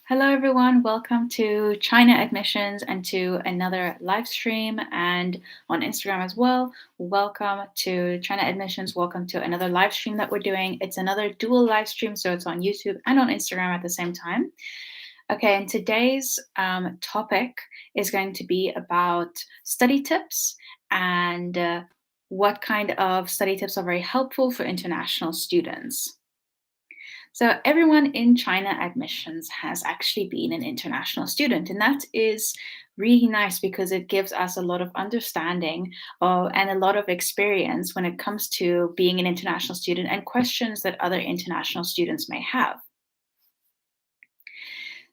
Hello, everyone. Welcome to China Admissions and to another live stream and on Instagram as well. Welcome to China Admissions. Welcome to another live stream that we're doing. It's another dual live stream, so it's on YouTube and on Instagram at the same time. Okay, and today's topic is going to be about study tips and what kind of study tips are very helpful for international students. So everyone in China admissions has actually been an international student, and that is really nice because it gives us a lot of understanding and a lot of experience when it comes to being an international student and questions that other international students may have.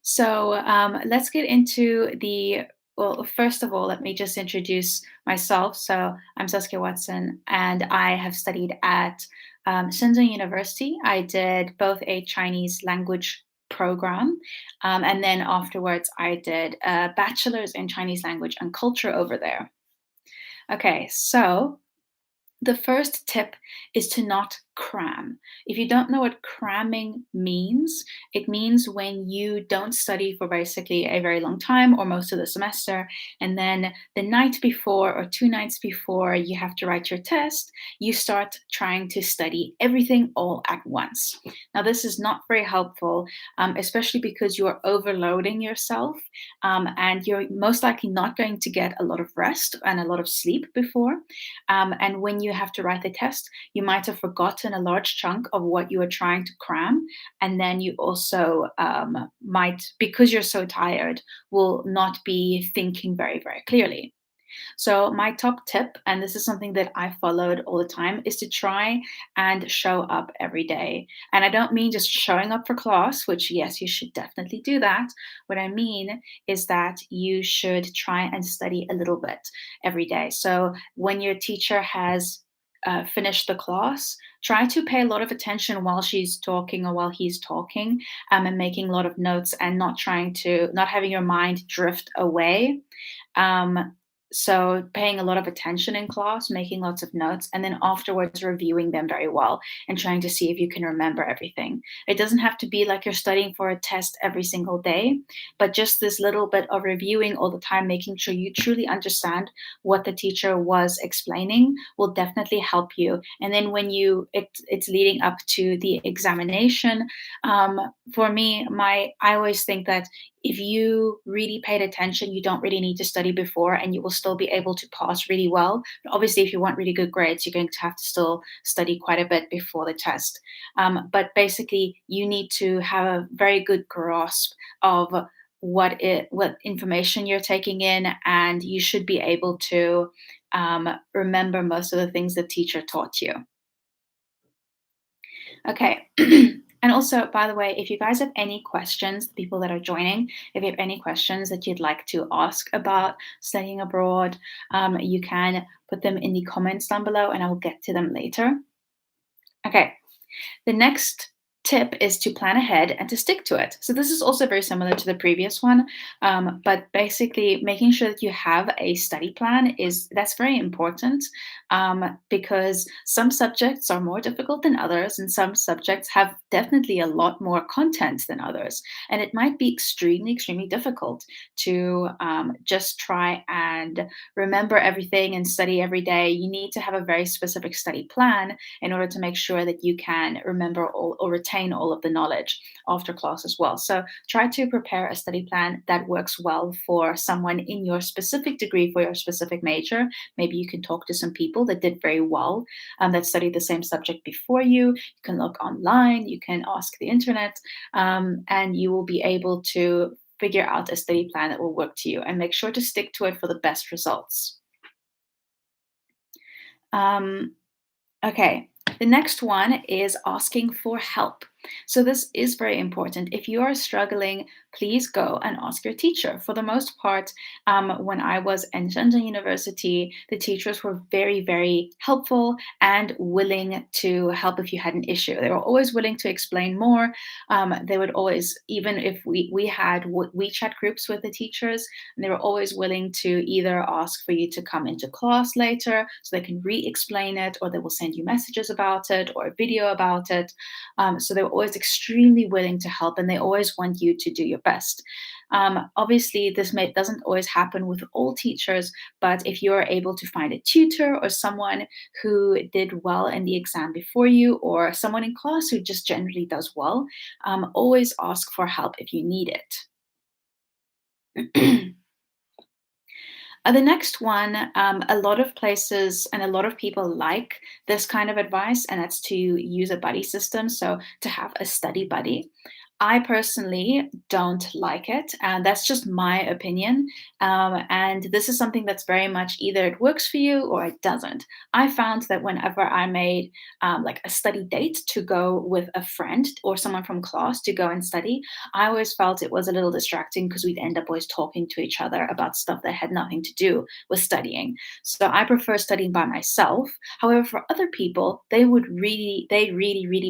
So let's get into the. Well, first of all, let me just introduce myself. So I'm Saskia Watson, and I have studied at Shenzhen University. I did both a Chinese language program, and then afterwards, I did a bachelor's in Chinese language and culture over there. Okay, so the first tip is to not cram. If you don't know what cramming means, it means when you don't study for basically a very long time or most of the semester, and then the night before or two nights before you have to write your test, you start trying to study everything all at once. Now, this is not very helpful, especially because you are overloading yourself and you're most likely not going to get a lot of rest and a lot of sleep before. And when you have to write the test, you might have forgotten a large chunk of what you were trying to cram. And then you also might, because you're so tired, will not be thinking very, very clearly. So, my top tip, and this is something that I followed all the time, is to try and show up every day. And I don't mean just showing up for class, which, yes, you should definitely do that. What I mean is that you should try and study a little bit every day. So, when your teacher has finished the class, try to pay a lot of attention while she's talking or while he's talking, and making a lot of notes and not having your mind drift away. Um, so paying a lot of attention in class, making lots of notes, and then afterwards reviewing them very well and trying to see if you can remember everything. It doesn't have to be like you're studying for a test every single day, but just this little bit of reviewing all the time, making sure you truly understand what the teacher was explaining will definitely help you. And then when it's leading up to the examination, for me, I always think that if you really paid attention, you don't really need to study before and you will still be able to pass really well. But obviously, if you want really good grades, you're going to have to still study quite a bit before the test. But basically, you need to have a very good grasp of what information you're taking in, and you should be able to remember most of the things the teacher taught you. Okay. And also, by the way, if you guys have any questions, the people that are joining, if you have any questions that you'd like to ask about studying abroad, you can put them in the comments down below and I will get to them later. Okay. The next tip is to plan ahead and to stick to it. So this is also very similar to the previous one, but basically making sure that you have a study plan that's very important, because some subjects are more difficult than others, and some subjects have definitely a lot more content than others, and it might be extremely, extremely difficult to just try and remember everything and study every day. You need to have a very specific study plan in order to make sure that you can remember all or retain all of the knowledge after class as well. So try to prepare a study plan that works well for someone in your specific degree, for your specific major. Maybe you can talk to some people that did very well, that studied the same subject before you. You can look online, you can ask the internet, and you will be able to figure out a study plan that will work to you and make sure to stick to it for the best results. Um, Okay, the next one is asking for help. So, this is very important. If you are struggling, please go and ask your teacher. For the most part, when I was in Shenzhen University, the teachers were very, very helpful and willing to help if you had an issue. They were always willing to explain more. They would always, even if we had WeChat groups with the teachers, and they were always willing to either ask for you to come into class later so they can re explain it, or they will send you messages about it or a video about it. So they were always extremely willing to help and they always want you to do your best. Obviously, doesn't always happen with all teachers, but if you're able to find a tutor or someone who did well in the exam before you, or someone in class who just generally does well, always ask for help if you need it. The next one, a lot of places and a lot of people like this kind of advice, and that's to use a buddy system. So to have a study buddy. I personally don't like it, and that's just my opinion. And this is something that's very much either it works for you or it doesn't. I found that whenever I made like a study date to go with a friend or someone from class to go and study, I always felt it was a little distracting because we'd end up always talking to each other about stuff that had nothing to do with studying. So I prefer studying by myself. However, for other people, they really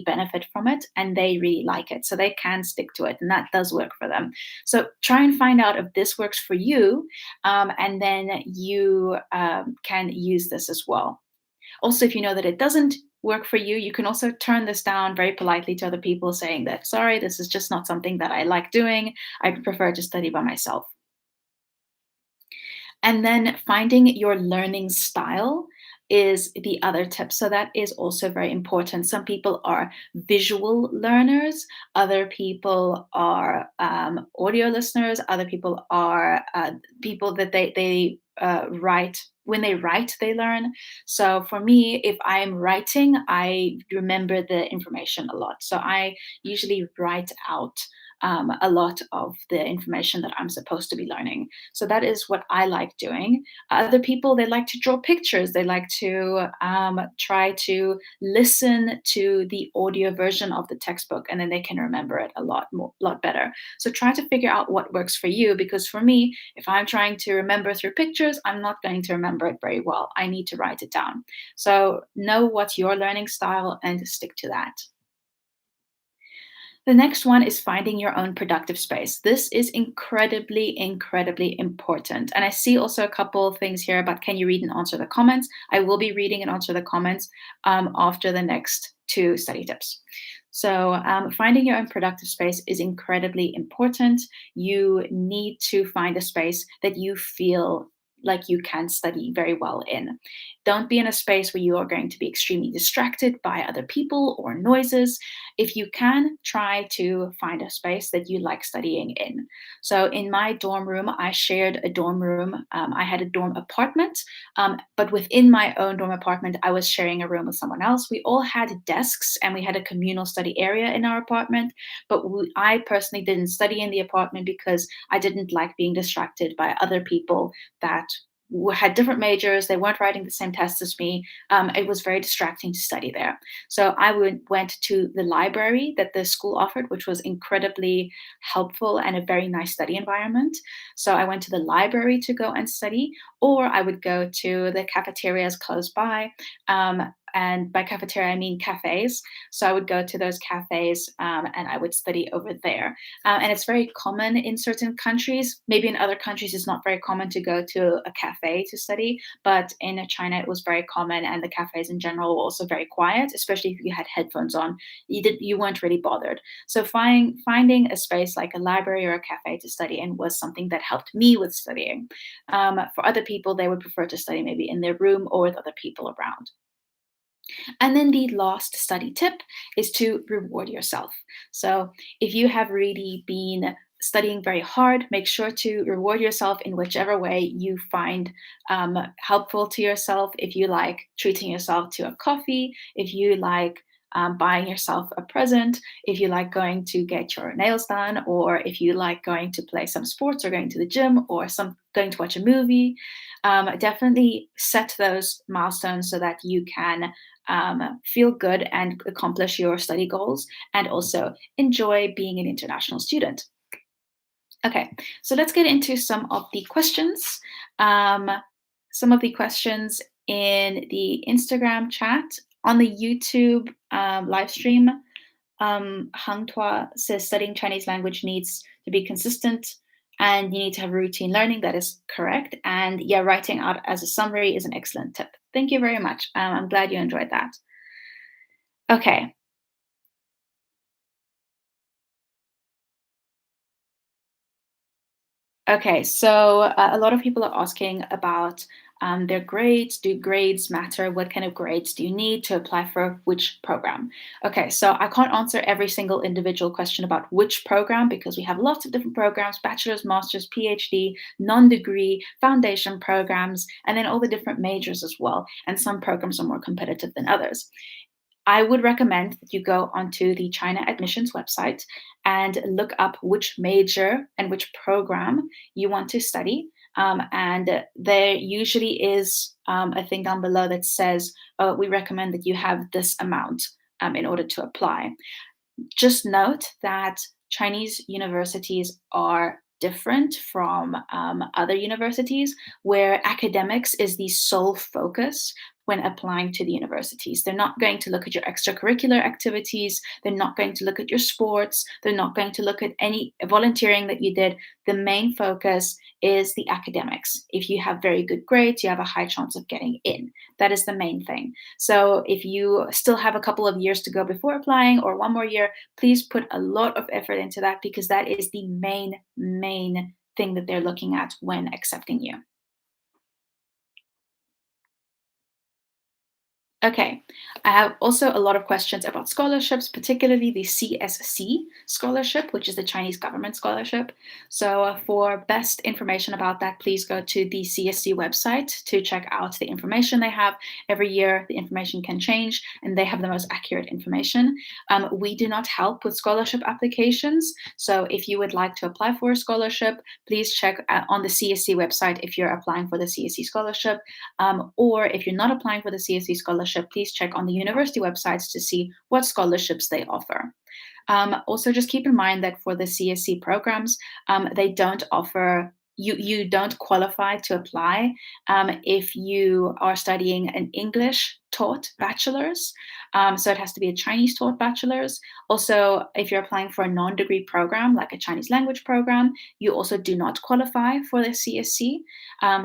benefit from it and they really like it. So they can stick to it and that does work for them. So try and find out if this works for you, and then you can use this as well. Also, if you know that it doesn't work for you, you can also turn this down very politely to other people, saying that, sorry, this is just not something that I like doing. I prefer to study by myself. And then finding your learning style is the other tip. So that is also very important. Some people are visual learners, other people are audio listeners, other people are people that they write. When they write, they learn. So for me, if I'm writing, I remember the information a lot. So I usually write out a lot of the information that I'm supposed to be learning. So that is what I like doing. Other people, they like to draw pictures. They like to try to listen to the audio version of the textbook, and then they can remember it lot better. So try to figure out what works for you, because for me, if I'm trying to remember through pictures, I'm not going to remember it very well. I need to write it down. So know what's your learning style and stick to that. The next one is finding your own productive space. This is incredibly important. And I see also a couple of things here about can you read and answer the comments? I will be reading and answer the comments after the next two study tips. So, finding your own productive space is incredibly important. You need to find a space that you feel like you can study very well in. Don't be in a space where you are going to be extremely distracted by other people or noises. If you can, try to find a space that you like studying in. So, in my dorm room, I shared a dorm room. I had a dorm apartment, but within my own dorm apartment, I was sharing a room with someone else. We all had desks and we had a communal study area in our apartment, but I personally didn't study in the apartment because I didn't like being distracted by other people that had different majors. They weren't writing the same tests as me. It was very distracting to study there. So went to the library that the school offered, which was incredibly helpful and a very nice study environment. So I went to the library to go and study, or I would go to the cafeterias close by. And by cafeteria, I mean cafes. So I would go to those cafes and I would study over there. And it's very common in certain countries. Maybe in other countries, it's not very common to go to a cafe to study. But in China, it was very common. And the cafes in general were also very quiet, especially if you had headphones on. You weren't really bothered. So finding a space like a library or a cafe to study in was something that helped me with studying. For other people, they would prefer to study maybe in their room or with other people around. And then the last study tip is to reward yourself. So if you have really been studying very hard, make sure to reward yourself in whichever way you find helpful to yourself. If you like treating yourself to a coffee, if you like buying yourself a present, if you like going to get your nails done, or if you like going to play some sports or going to the gym or going to watch a movie, definitely set those milestones so that you can feel good and accomplish your study goals and also enjoy being an international student. Okay, so let's get into some of the questions. Um, some of the questions in the Instagram chat. On the YouTube live stream, Hang Tua says studying Chinese language needs to be consistent and you need to have routine learning. That is correct. And yeah, writing out as a summary is an excellent tip. Thank you very much. I'm glad you enjoyed that. Okay, Okay, so a lot of people are asking about their grades. Do grades matter? What kind of grades do you need to apply for which program? Okay, so I can't answer every single individual question about which program because we have lots of different programs: bachelor's, master's, PhD, non degree, foundation programs, and then all the different majors as well. And some programs are more competitive than others. I would recommend that you go onto the China admissions website and look up which major and which program you want to study. And there usually is a thing down below that says, we recommend that you have this amount in order to apply. Just note that Chinese universities are different from other universities where academics is the sole focus when applying to the universities. They're not going to look at your extracurricular activities. They're not going to look at your sports. They're not going to look at any volunteering that you did. The main focus is the academics. If you have very good grades, you have a high chance of getting in. That is the main thing. So if you still have a couple of years to go before applying or one more year, please put a lot of effort into that because that is the main thing that they're looking at when accepting you. Okay. I have also a lot of questions about scholarships, particularly the CSC scholarship, which is the Chinese government scholarship. So, for best information about that, please go to the CSC website to check out the information they have. Every year, the information can change, and they have the most accurate information. We do not help with scholarship applications. So, if you would like to apply for a scholarship, please check on the CSC website if you're applying for the CSC scholarship. Or if you're not applying for the CSC scholarship, please check on the university websites to see what scholarships they offer. Also, just keep in mind that for the CSC programs, they don't offer you don't qualify to apply if you are studying an English taught bachelor's. So it has to be a Chinese taught bachelor's. Also, if you're applying for a non-degree program like a Chinese language program, you also do not qualify for the CSC.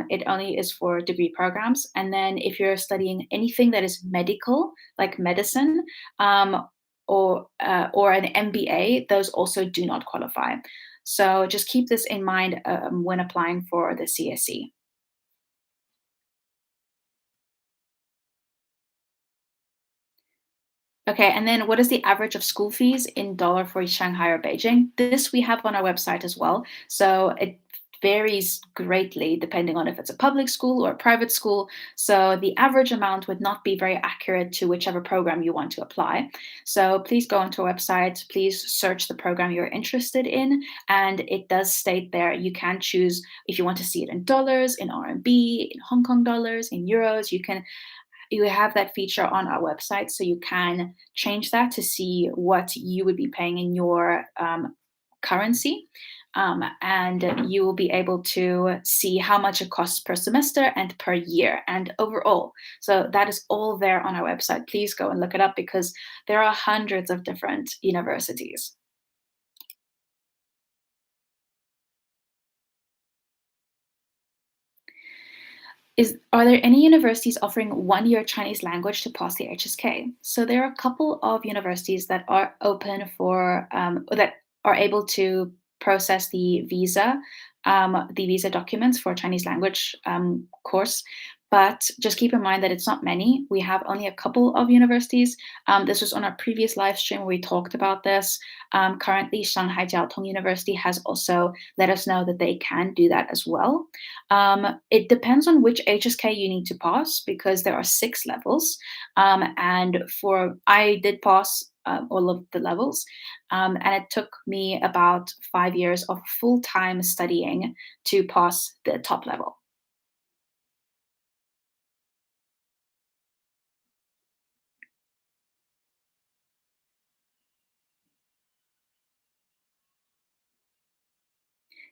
It only is for degree programs. And then if you're studying anything that is medical, like medicine, or an MBA, those also do not qualify. So just keep this in mind when applying for the CSE. Okay, and then what is the average of school fees in dollar for Shanghai or Beijing? This we have on our website as well. So it varies greatly depending on if it's a public school or a private school. So the average amount would not be very accurate to whichever program you want to apply. So please go onto our website, please search the program you're interested in, and it does state there you can choose if you want to see it in dollars, in RMB, in Hong Kong dollars, in euros. You have that feature on our website, so you can change that to see what you would be paying in your currency. And you will be able to see how much it costs per semester and per year and overall. So that is all there on our website. Please go and look it up because there are hundreds of different universities. Are there any universities offering 1 year Chinese language to pass the HSK? So there are a couple of universities that are open for that are able to process the visa documents for Chinese language course. But just keep in mind that it's not many. We have only a couple of universities. This was on our previous live stream where we talked about this. Currently, Shanghai Jiaotong University has also let us know that they can do that as well. It depends on which HSK you need to pass because there are 6 levels. And for I did pass all of the levels, and it took me about 5 years of full time studying to pass the top level.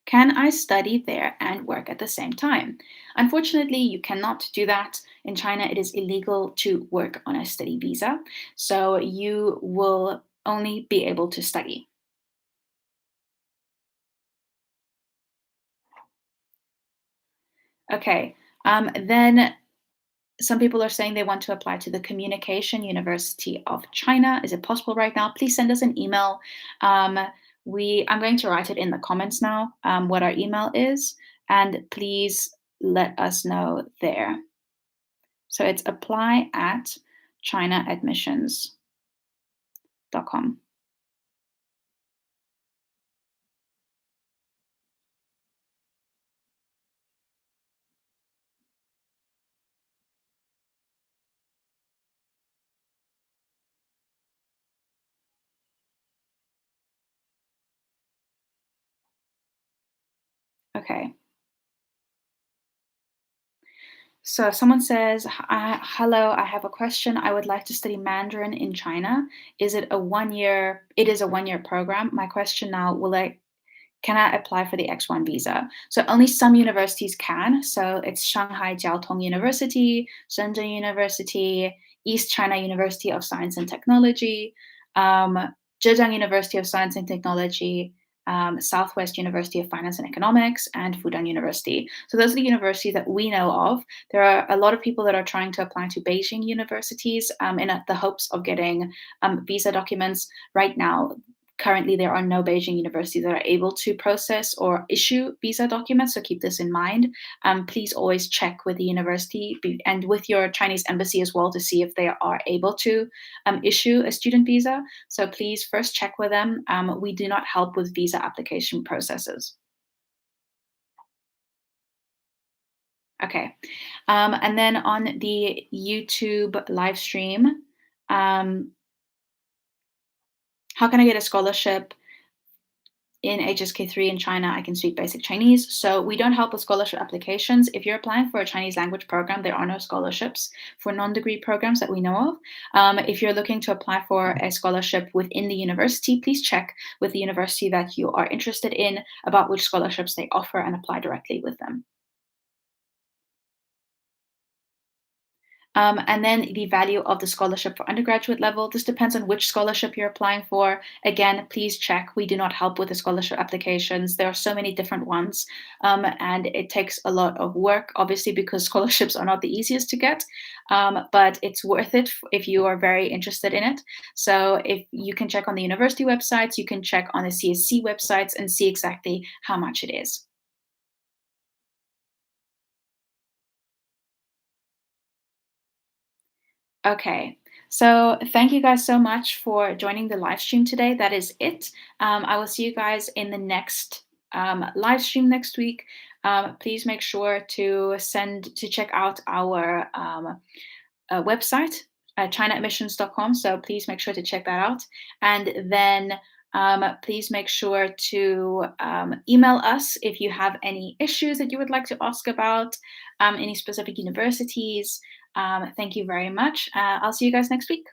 Can I study there and work at the same time? Unfortunately, you cannot do that. In China, it is illegal to work on a study visa. So you will only be able to study. Okay. Then some people are saying they want to apply to the Communication University of China. Is it possible right now? Please send us an email. Um, I'm going to write it in the comments now, what our email is, and please let us know there. So it's apply@chinaadmissions.com. Okay. So someone says, "Hello, I have a question. I would like to study Mandarin in China. Is it a 1 year? It is a 1 year program. My question now, will I can I apply for the X1 visa?" So only some universities can. So it's Shanghai Jiao Tong University, Shenzhen University, East China University of Science and Technology, um, Zhejiang University of Science and Technology, Southwest University of Finance and Economics, and Fudan University. So those are the universities that we know of. There are a lot of people that are trying to apply to Beijing universities in the hopes of getting visa documents. Right now, currently, there are no Beijing universities that are able to process or issue visa documents, so keep this in mind. Please always check with the university and with your Chinese embassy as well to see if they are able to issue a student visa. So please first check with them. We do not help with visa application processes. Okay. And then on the YouTube live stream, um, how can I get a scholarship in HSK3 in China? I can speak basic Chinese. So we don't help with scholarship applications. If you're applying for a Chinese language program, there are no scholarships for non-degree programs that we know of. If you're looking to apply for a scholarship within the university, please check with the university that you are interested in about which scholarships they offer and apply directly with them. And then the value of the scholarship for undergraduate level. This depends on which scholarship you're applying for. Again, please check. We do not help with the scholarship applications. There are so many different ones, and it takes a lot of work, obviously, because scholarships are not the easiest to get. But it's worth it if you are very interested in it. So if you can check on the university websites, you can check on the CSC websites and see exactly how much it is. Okay. So thank you guys so much for joining the live stream today. That is it. I will see you guys in the next live stream next week. Please make sure to check out our website, chinaadmissions.com. So please make sure to check that out. And then please make sure to email us if you have any issues that you would like to ask about, any specific universities. Thank you very much. I'll see you guys next week.